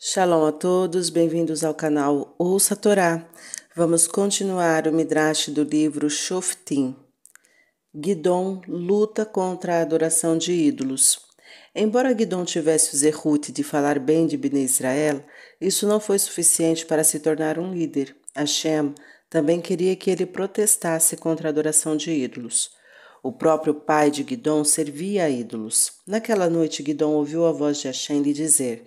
Shalom a todos, bem-vindos ao canal Ouça a Torá. Vamos continuar o Midrash do livro Shoftim. Gidon luta contra a adoração de ídolos. Embora Gidon tivesse o zehut de falar bem de Bnei Israel, isso não foi suficiente para se tornar um líder. Hashem também queria que ele protestasse contra a adoração de ídolos. O próprio pai de Gidon servia a ídolos. Naquela noite, Gidon ouviu a voz de Hashem lhe dizer: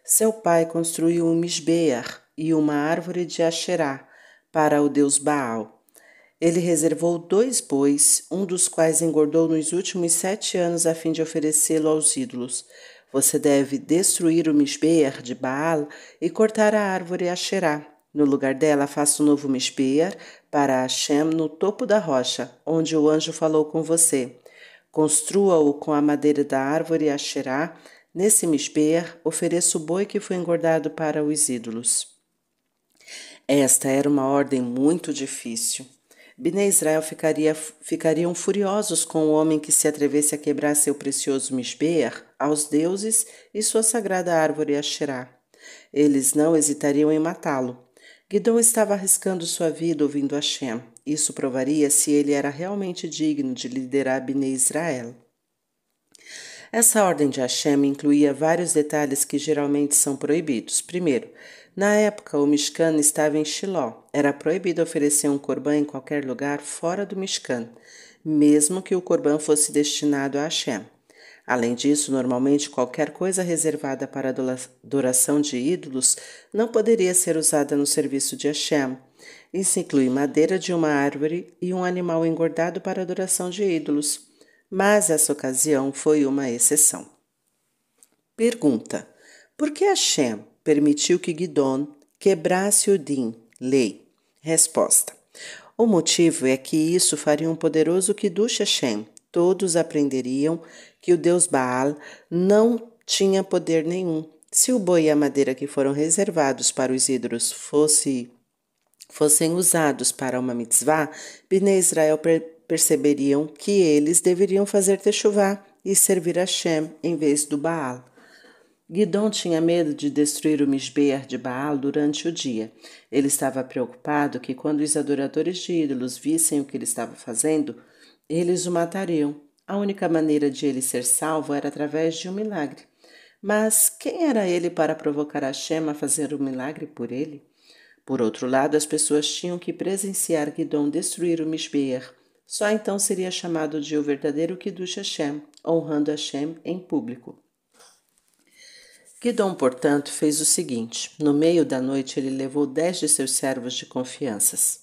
seu pai construiu um misbeach e uma árvore de Asherá para o deus Baal. Ele reservou 2 bois, um dos quais engordou nos últimos 7 anos a fim de oferecê-lo aos ídolos. Você deve destruir o misbeach de Baal e cortar a árvore Asherá. No lugar dela, faça um novo misbeach para Hashem no topo da rocha, onde o anjo falou com você. Construa-o com a madeira da árvore Asherá. Nesse misbeach, ofereça o boi que foi engordado para os ídolos. Esta era uma ordem muito difícil. Bnei Israel ficariam furiosos com o homem que se atrevesse a quebrar seu precioso misbeach aos deuses e sua sagrada árvore Asherá. Eles não hesitariam em matá-lo. Gidon estava arriscando sua vida ouvindo Hashem. Isso provaria se ele era realmente digno de liderar Bnei Israel. Essa ordem de Hashem incluía vários detalhes que geralmente são proibidos. Primeiro, na época o Mishkan estava em Shiló. Era proibido oferecer um corbã em qualquer lugar fora do Mishkan, mesmo que o corbã fosse destinado a Hashem. Além disso, normalmente qualquer coisa reservada para adoração de ídolos não poderia ser usada no serviço de Hashem. Isso inclui madeira de uma árvore e um animal engordado para adoração de ídolos. Mas essa ocasião foi uma exceção. Pergunta: por que Hashem permitiu que Gidon quebrasse o din, lei? Resposta: o motivo é que isso faria um poderoso Kiddush Hashem. Todos aprenderiam que o deus Baal não tinha poder nenhum. Se o boi e a madeira que foram reservados para os ídolos fossem usados para uma mitzvah, Bnei Israel perceberiam que eles deveriam fazer techuvá e servir a Hashem em vez do Baal. Gidon tinha medo de destruir o misbeach de Baal durante o dia. Ele estava preocupado que quando os adoradores de ídolos vissem o que ele estava fazendo, eles o matariam. A única maneira de ele ser salvo era através de um milagre. Mas quem era ele para provocar Hashem a fazer o milagre por ele? Por outro lado, as pessoas tinham que presenciar Gidon destruir o misbeach. Só então seria chamado de o verdadeiro Kiddush Hashem, honrando Hashem em público. Gidon, portanto, fez o seguinte: no meio da noite ele levou 10 de seus servos de confiança.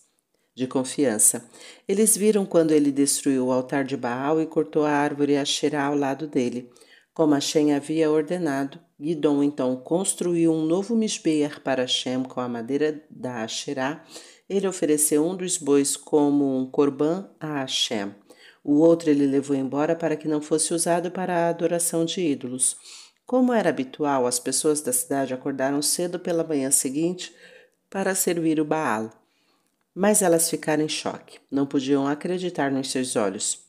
Eles viram quando ele destruiu o altar de Baal e cortou a árvore Asherá ao lado dele. Como Hashem havia ordenado, Gidon então construiu um novo misbeach para Hashem com a madeira da Asherá. Ele ofereceu um dos bois como um corbã a Hashem. O outro ele levou embora para que não fosse usado para a adoração de ídolos. Como era habitual, as pessoas da cidade acordaram cedo pela manhã seguinte para servir o Baal. Mas elas ficaram em choque. Não podiam acreditar nos seus olhos.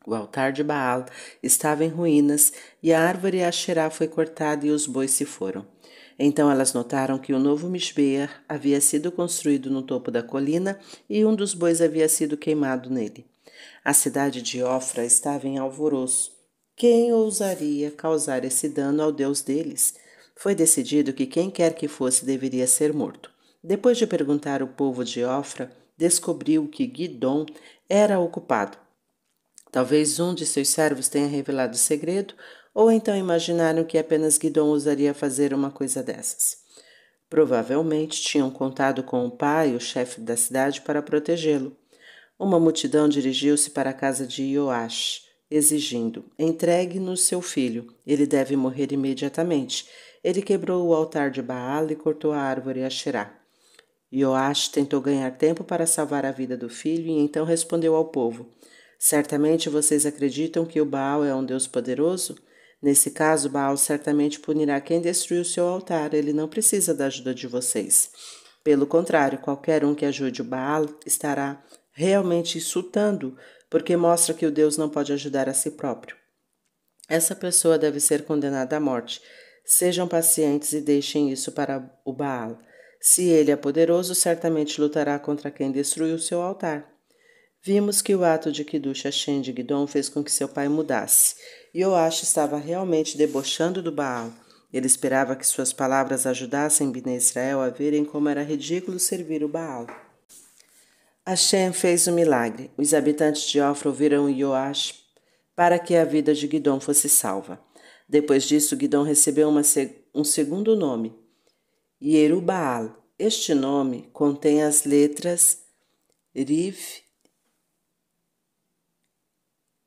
O altar de Baal estava em ruínas e a árvore Asherá foi cortada e os bois se foram. Então elas notaram que o novo misbeach havia sido construído no topo da colina e um dos bois havia sido queimado nele. A cidade de Ofra estava em alvoroço. Quem ousaria causar esse dano ao Deus deles? Foi decidido que quem quer que fosse deveria ser morto. Depois de perguntar ao povo de Ofra, descobriu que Gidon era o culpado. Talvez um de seus servos tenha revelado o segredo, ou então imaginaram que apenas Gidon ousaria fazer uma coisa dessas. Provavelmente tinham contado com o pai, o chefe da cidade, para protegê-lo. Uma multidão dirigiu-se para a casa de Ioash, exigindo: entregue-nos seu filho, ele deve morrer imediatamente. Ele quebrou o altar de Baal e cortou a árvore Asherá. Ioash tentou ganhar tempo para salvar a vida do filho e então respondeu ao povo: certamente vocês acreditam que o Baal é um Deus poderoso? Nesse caso, Baal certamente punirá quem destruiu seu altar. Ele não precisa da ajuda de vocês. Pelo contrário, qualquer um que ajude o Baal estará realmente insultando, porque mostra que o Deus não pode ajudar a si próprio. Essa pessoa deve ser condenada à morte. Sejam pacientes e deixem isso para o Baal. Se ele é poderoso, certamente lutará contra quem destruiu seu altar. Vimos que o ato de Kiddush Hashem de Gidon fez com que seu pai mudasse. Yoash estava realmente debochando do Baal. Ele esperava que suas palavras ajudassem Bnei Israel a verem como era ridículo servir o Baal. Hashem fez um milagre. Os habitantes de Ofra ouviram Yoash para que a vida de Gidon fosse salva. Depois disso, Gidon recebeu um segundo nome, Yerubaal. Este nome contém as letras Riv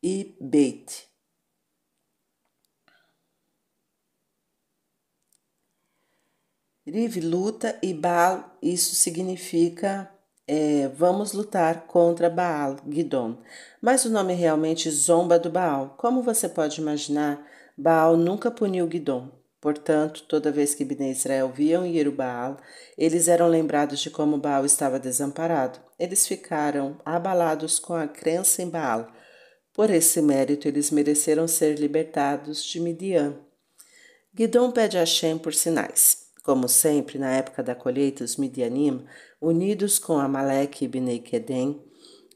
e Beit. Riv luta e Baal, isso significa vamos lutar contra Baal, Gidon. Mas o nome realmente zomba do Baal. Como você pode imaginar, Baal nunca puniu Gidon. Portanto, toda vez que Bnei Israel viam Yerubaal, eles eram lembrados de como Baal estava desamparado. Eles ficaram abalados com a crença em Baal. Por esse mérito, eles mereceram ser libertados de Midian. Gidon pede a Hashem por sinais. Como sempre, na época da colheita, os Midianim, unidos com Amaleque e Bnei Quedem,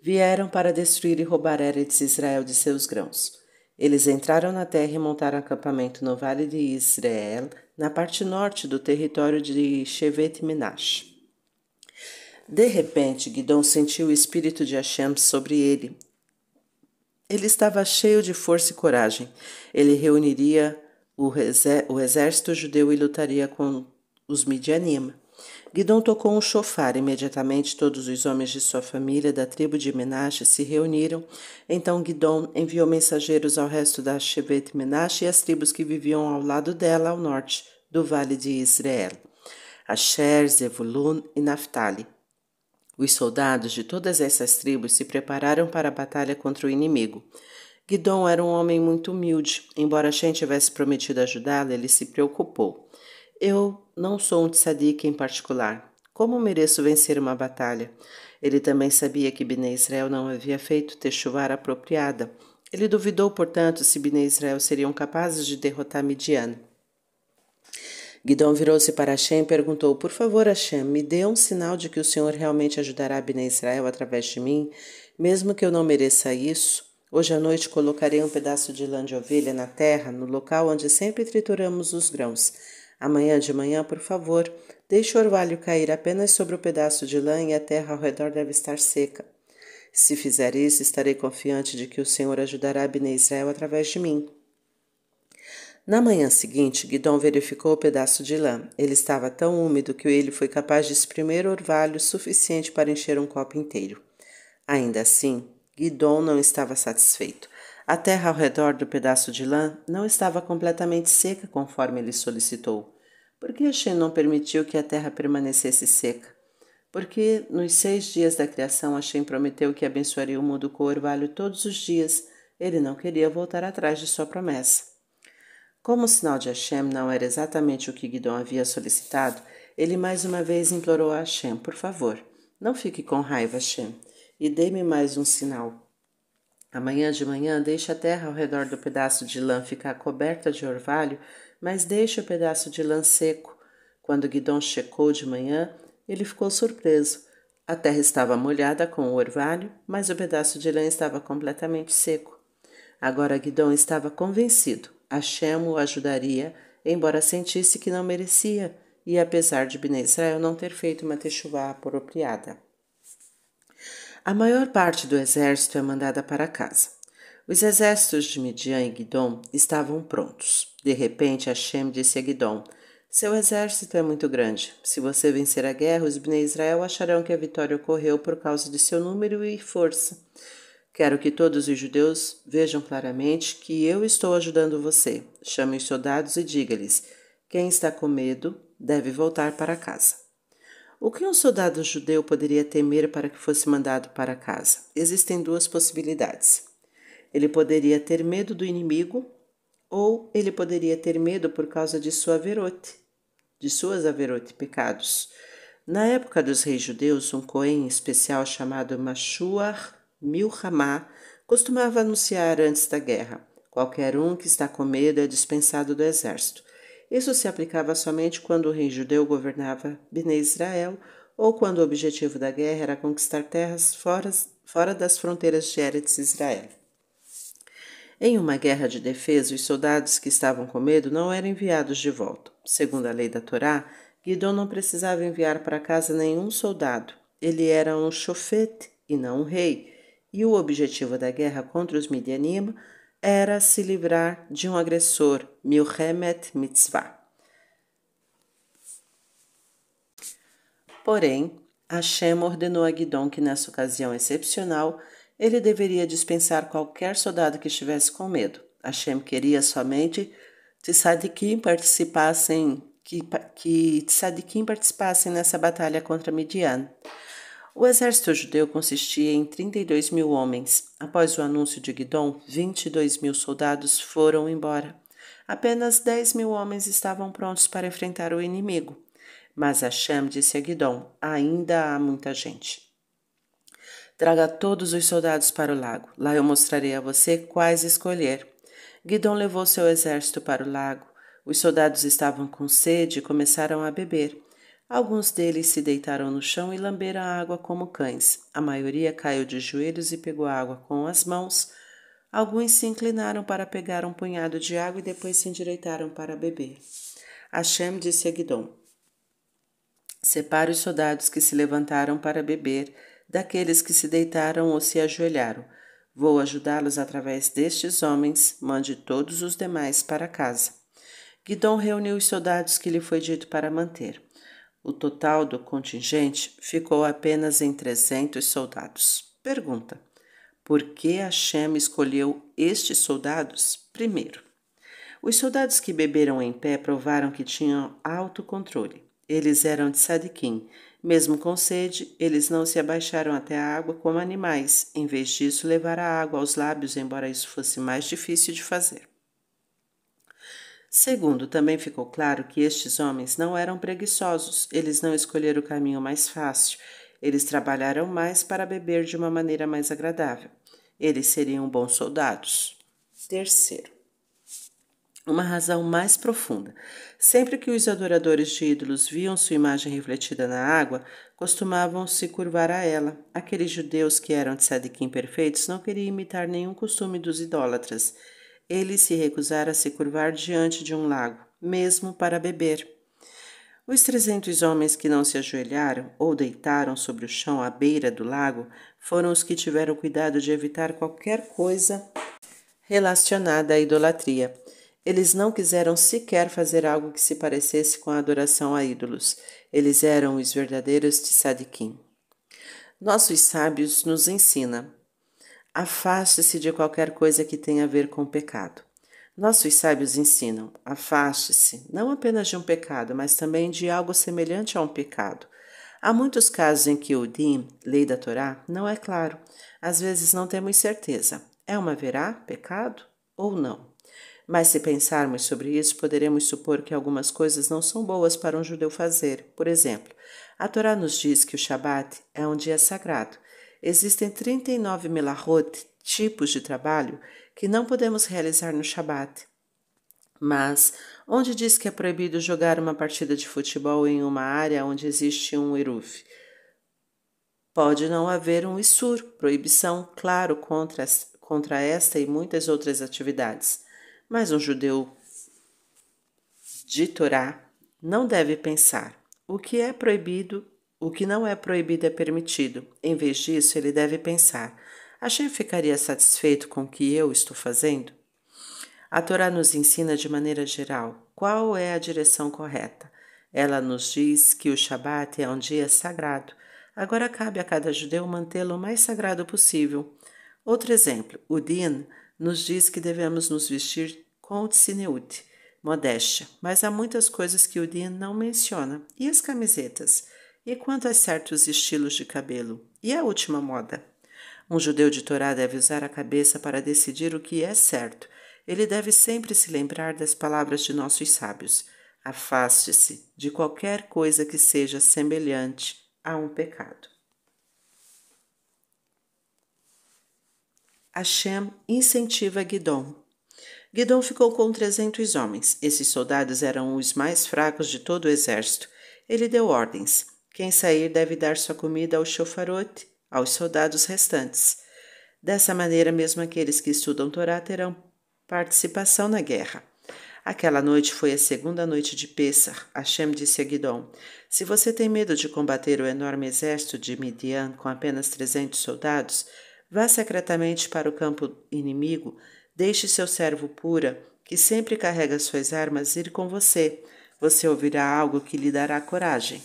vieram para destruir e roubar Eretz Israel de seus grãos. Eles entraram na terra e montaram acampamento no vale de Israel, na parte norte do território de Shevet Menash. De repente, Gidon sentiu o espírito de Hashem sobre ele. Ele estava cheio de força e coragem. Ele reuniria o exército judeu e lutaria com os Midianim. Gidon tocou um chofar. Imediatamente todos os homens de sua família da tribo de Menashe se reuniram. Então Gidon enviou mensageiros ao resto da Shevet Menashe e às tribos que viviam ao lado dela, ao norte do vale de Israel, Asher, Zevulun e Naphtali. Os soldados de todas essas tribos se prepararam para a batalha contra o inimigo. Gidon era um homem muito humilde. Embora Hashem tivesse prometido ajudá-lo, ele se preocupou. Eu não sou um tzadik em particular. Como mereço vencer uma batalha? Ele também sabia que Bnei Israel não havia feito techuvá apropriada. Ele duvidou, portanto, se Bnei Israel seriam capazes de derrotar Midian. Gidon virou-se para Hashem e perguntou: Por favor, Hashem, me dê um sinal de que o Senhor realmente ajudará Bnei Israel através de mim, mesmo que eu não mereça isso. Hoje à noite colocarei um pedaço de lã de ovelha na terra, no local onde sempre trituramos os grãos. Amanhã de manhã, por favor, deixe o orvalho cair apenas sobre o pedaço de lã e a terra ao redor deve estar seca. Se fizer isso, estarei confiante de que o Senhor ajudará Bnei Israel através de mim. Na manhã seguinte, Gidon verificou o pedaço de lã. Ele estava tão úmido que ele foi capaz de espremer orvalho suficiente para encher um copo inteiro. Ainda assim, Gidon não estava satisfeito. A terra ao redor do pedaço de lã não estava completamente seca conforme ele solicitou. Por que Hashem não permitiu que a terra permanecesse seca? Porque nos 6 dias da criação Hashem prometeu que abençoaria o mundo com orvalho todos os dias. Ele não queria voltar atrás de sua promessa. Como o sinal de Hashem não era exatamente o que Gidon havia solicitado, ele mais uma vez implorou a Hashem: Por favor, não fique com raiva, Hashem, e dê-me mais um sinal. Amanhã de manhã deixe a terra ao redor do pedaço de lã ficar coberta de orvalho, mas deixe o pedaço de lã seco. Quando Gidon checou de manhã, ele ficou surpreso. A terra estava molhada com o orvalho, mas o pedaço de lã estava completamente seco. Agora Gidon estava convencido. Hashem o ajudaria, embora sentisse que não merecia, e apesar de Bnei Israel não ter feito uma techuvá apropriada. A maior parte do exército é mandada para casa. Os exércitos de Midian e Gidon estavam prontos. De repente, Hashem disse a Gidon: Seu exército é muito grande. Se você vencer a guerra, os Bnei Israel acharão que a vitória ocorreu por causa de seu número e força. Quero que todos os judeus vejam claramente que eu estou ajudando você. Chame os soldados e diga-lhes: quem está com medo deve voltar para casa. O que um soldado judeu poderia temer para que fosse mandado para casa? Existem 2 possibilidades. Ele poderia ter medo do inimigo ou ele poderia ter medo por causa de suas averote, pecados. Na época dos reis judeus, um cohen especial chamado Mashuach Milhamá costumava anunciar antes da guerra: qualquer um que está com medo é dispensado do exército. Isso se aplicava somente quando o rei judeu governava Bnei Israel ou quando o objetivo da guerra era conquistar terras fora das fronteiras de Eretz Israel. Em uma guerra de defesa, os soldados que estavam com medo não eram enviados de volta. Segundo a lei da Torá, Guidon não precisava enviar para casa nenhum soldado. Ele era um shofet e não um rei, e o objetivo da guerra contra os Midianim era se livrar de um agressor, Milchemet Mitzvah. Porém, Hashem ordenou a Guidon que nessa ocasião excepcional ele deveria dispensar qualquer soldado que estivesse com medo. Hashem queria somente que tzadikim participassem nessa batalha contra Midian. O exército judeu consistia em 32 mil homens. Após o anúncio de Guidon, 22 mil soldados foram embora. Apenas 10 mil homens estavam prontos para enfrentar o inimigo. Mas Hashem disse a Guidon: ainda há muita gente. Traga todos os soldados para o lago. Lá eu mostrarei a você quais escolher. Guidon levou seu exército para o lago. Os soldados estavam com sede e começaram a beber. Alguns deles se deitaram no chão e lamberam a água como cães. A maioria caiu de joelhos e pegou a água com as mãos. Alguns se inclinaram para pegar um punhado de água e depois se endireitaram para beber. Hashem disse a Guidon: separe os soldados que se levantaram para beber daqueles que se deitaram ou se ajoelharam. Vou ajudá-los através destes homens, mande todos os demais para casa. Guidon reuniu os soldados que lhe foi dito para manter. O total do contingente ficou apenas em 300 soldados. Pergunta: por que Hashem escolheu estes soldados? Primeiro, os soldados que beberam em pé provaram que tinham autocontrole. Eles eram de tzadikim. Mesmo com sede, eles não se abaixaram até a água como animais. Em vez disso, levaram a água aos lábios, embora isso fosse mais difícil de fazer. Segundo, também ficou claro que estes homens não eram preguiçosos. Eles não escolheram o caminho mais fácil. Eles trabalharam mais para beber de uma maneira mais agradável. Eles seriam bons soldados. Terceiro, uma razão mais profunda. Sempre que os adoradores de ídolos viam sua imagem refletida na água, costumavam se curvar a ela. Aqueles judeus que eram tzadikim perfeitos não queriam imitar nenhum costume dos idólatras. Eles se recusaram a se curvar diante de um lago, mesmo para beber. Os 300 homens que não se ajoelharam ou deitaram sobre o chão à beira do lago foram os que tiveram cuidado de evitar qualquer coisa relacionada à idolatria. Eles não quiseram sequer fazer algo que se parecesse com a adoração a ídolos. Eles eram os verdadeiros tzadikim. Nossos sábios nos ensinam: afaste-se de qualquer coisa que tenha a ver com o pecado. Nossos sábios ensinam: afaste-se não apenas de um pecado, mas também de algo semelhante a um pecado. Há muitos casos em que o din, lei da Torá, não é claro. Às vezes não temos certeza. É uma verá pecado ou não? Mas se pensarmos sobre isso, poderemos supor que algumas coisas não são boas para um judeu fazer. Por exemplo, a Torá nos diz que o Shabat é um dia sagrado. Existem 39 melahot, tipos de trabalho, que não podemos realizar no Shabat. Mas onde diz que é proibido jogar uma partida de futebol em uma área onde existe um eruv? Pode não haver um issur, proibição, claro, contra esta e muitas outras atividades. Mas um judeu de Torá não deve pensar: o que é proibido, o que não é proibido é permitido. Em vez disso, ele deve pensar: Hashem ficaria satisfeito com o que eu estou fazendo? A Torá nos ensina de maneira geral qual é a direção correta. Ela nos diz que o Shabat é um dia sagrado. Agora cabe a cada judeu mantê-lo o mais sagrado possível. Outro exemplo, o Din nos diz que devemos nos vestir com tzniut, modéstia, mas há muitas coisas que o Din não menciona. E as camisetas? E quanto a certos estilos de cabelo? E a última moda? Um judeu de Torá deve usar a cabeça para decidir o que é certo. Ele deve sempre se lembrar das palavras de nossos sábios: afaste-se de qualquer coisa que seja semelhante a um pecado. Hashem incentiva Guidon. Guidom ficou com 300 homens. Esses soldados eram os mais fracos de todo o exército. Ele deu ordens. Quem sair deve dar sua comida ao chofarote, aos soldados restantes. Dessa maneira, mesmo aqueles que estudam Torá terão participação na guerra. Aquela noite foi a segunda noite de Pêssar. Hashem disse a Guidom: se você tem medo de combater o enorme exército de Midian com apenas 300 soldados, vá secretamente para o campo inimigo, deixe seu servo Pura, que sempre carrega suas armas, ir com você. Você ouvirá algo que lhe dará coragem.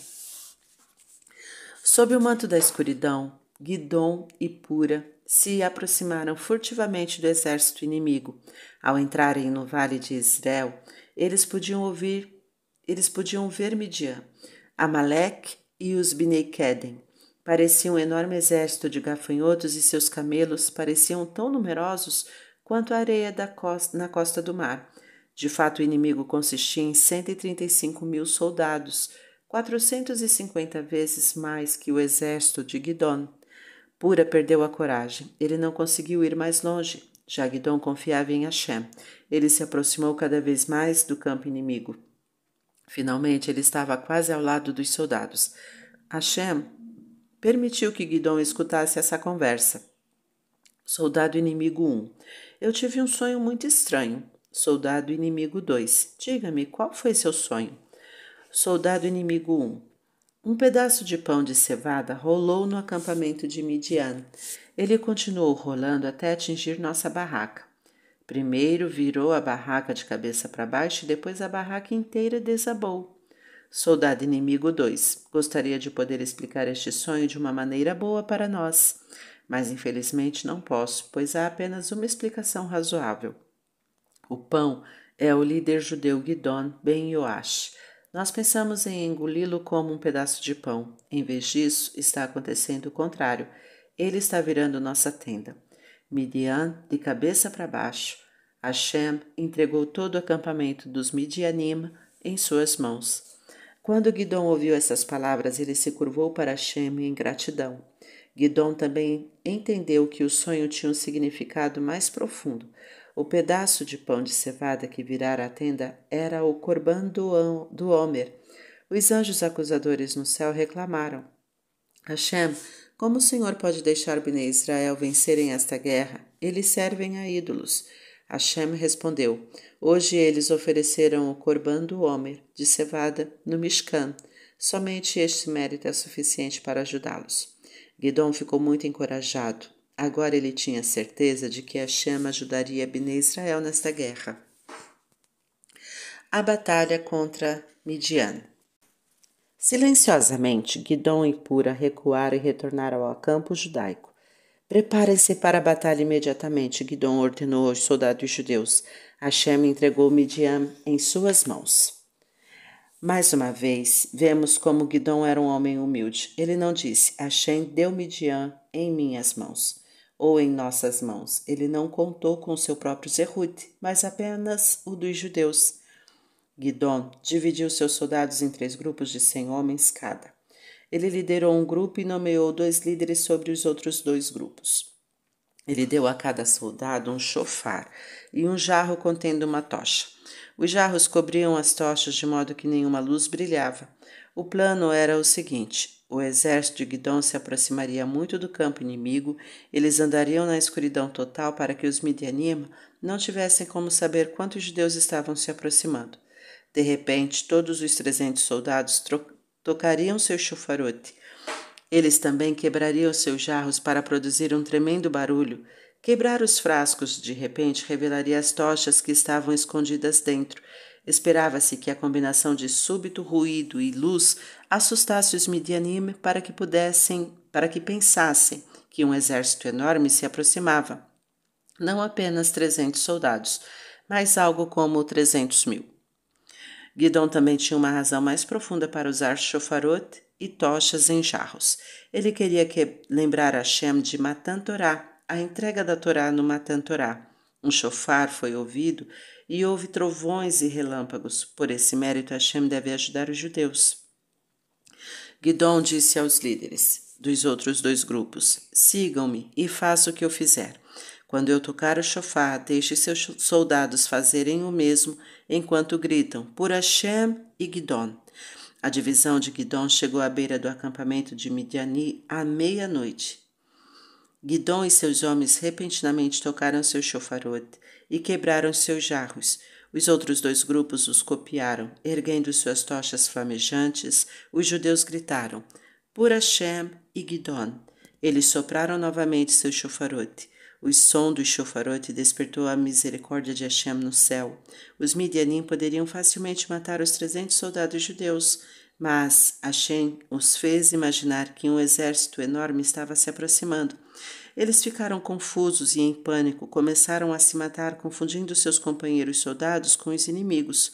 Sob o manto da escuridão, Guidom e Pura se aproximaram furtivamente do exército inimigo. Ao entrarem no vale de Israel, eles podiam ver Midian, Amaleque e os Bnei Queden. Parecia um enorme exército de gafanhotos e seus camelos pareciam tão numerosos quanto a areia na costa do mar. De fato, o inimigo consistia em 135.000 soldados, 450 vezes mais que o exército de Guidom. Pura perdeu a coragem. Ele não conseguiu ir mais longe. Já Guidom confiava em Hashem. Ele se aproximou cada vez mais do campo inimigo. Finalmente, ele estava quase ao lado dos soldados. Hashem permitiu que Guidom escutasse essa conversa. Soldado inimigo 1. Eu tive um sonho muito estranho. Soldado inimigo 2. Diga-me, qual foi seu sonho? Soldado inimigo 1. Um pedaço de pão de cevada rolou no acampamento de Midian. Ele continuou rolando até atingir nossa barraca. Primeiro virou a barraca de cabeça para baixo e depois a barraca inteira desabou. Soldado inimigo 2. Gostaria de poder explicar este sonho de uma maneira boa para nós, mas infelizmente não posso, pois há apenas uma explicação razoável. O pão é o líder judeu Guidom ben Yoash. Nós pensamos em engoli-lo como um pedaço de pão. Em vez disso, está acontecendo o contrário. Ele está virando nossa tenda. Midian, de cabeça para baixo. Hashem entregou todo o acampamento dos Midianim em suas mãos. Quando Guidom ouviu essas palavras, ele se curvou para Hashem em gratidão. Guidom também entendeu que o sonho tinha um significado mais profundo. O pedaço de pão de cevada que virara a tenda era o Corban do Homer. Os anjos acusadores no céu reclamaram: Hashem, como o Senhor pode deixar Bnei Israel vencerem esta guerra? Eles servem a ídolos. Hashem respondeu: hoje eles ofereceram o Corban do Homer, de cevada, no Mishkan. Somente este mérito é suficiente para ajudá-los. Guidom ficou muito encorajado. Agora ele tinha certeza de que Hashem ajudaria Bnei Israel nesta guerra. A batalha contra Midian. Silenciosamente, Guidom e Pura recuaram e retornaram ao campo judaico. Preparem-se para a batalha imediatamente, Guidom ordenou aos soldados judeus. Hashem entregou Midian em suas mãos. Mais uma vez, vemos como Guidom era um homem humilde. Ele não disse: Hashem deu Midian em minhas mãos, ou em nossas mãos. Ele não contou com seu próprio Zerut, mas apenas o dos judeus. Guidom dividiu seus soldados em 3 grupos de 100 homens cada. Ele liderou um grupo e nomeou 2 líderes sobre os outros 2 grupos. Ele deu a cada soldado um chofar e um jarro contendo uma tocha. Os jarros cobriam as tochas de modo que nenhuma luz brilhava. O plano era o seguinte: o exército de Guidom se aproximaria muito do campo inimigo, eles andariam na escuridão total para que os Midianim não tivessem como saber quantos judeus estavam se aproximando. De repente, todos os 300 soldados tocariam seu chofarote. Eles também quebrariam seus jarros para produzir um tremendo barulho. Quebrar os frascos, de repente, revelaria as tochas que estavam escondidas dentro. Esperava-se que a combinação de súbito ruído e luz assustasse os Midianim para que pensassem que um exército enorme se aproximava. Não apenas 300 soldados, mas algo como 300.000. Guidom também tinha uma razão mais profunda para usar chofarot e tochas em jarros. Ele queria lembrar Hashem de Matan Torá, a entrega da Torá no Matan Torá. Um chofar foi ouvido e houve trovões e relâmpagos. Por esse mérito, Hashem deve ajudar os judeus. Guidom disse aos líderes dos outros 2 grupos: sigam-me e façam o que eu fizer. Quando eu tocar o shofar, deixe seus soldados fazerem o mesmo, enquanto gritam, por Hashem e Gidon. A divisão de Gidon chegou à beira do acampamento de Midiani à meia-noite. Gidon e seus homens repentinamente tocaram seu shofarot e quebraram seus jarros. Os outros dois grupos os copiaram. Erguendo suas tochas flamejantes, os judeus gritaram, por Hashem e Gidon. Eles sopraram novamente seu shofarot. O som do shofarot despertou a misericórdia de Hashem no céu. Os Midianim poderiam facilmente matar os 300 soldados judeus, mas Hashem os fez imaginar que um exército enorme estava se aproximando. Eles ficaram confusos e em pânico, começaram a se matar, confundindo seus companheiros soldados com os inimigos.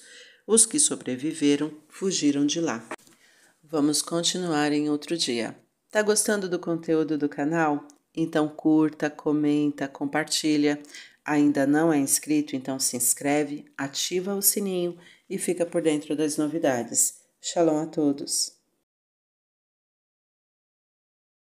Os que sobreviveram fugiram de lá. Vamos continuar em outro dia. Tá gostando do conteúdo do canal? Então curta, comenta, compartilha. Ainda não é inscrito, então se inscreve, ativa o sininho e fica por dentro das novidades. Shalom a todos!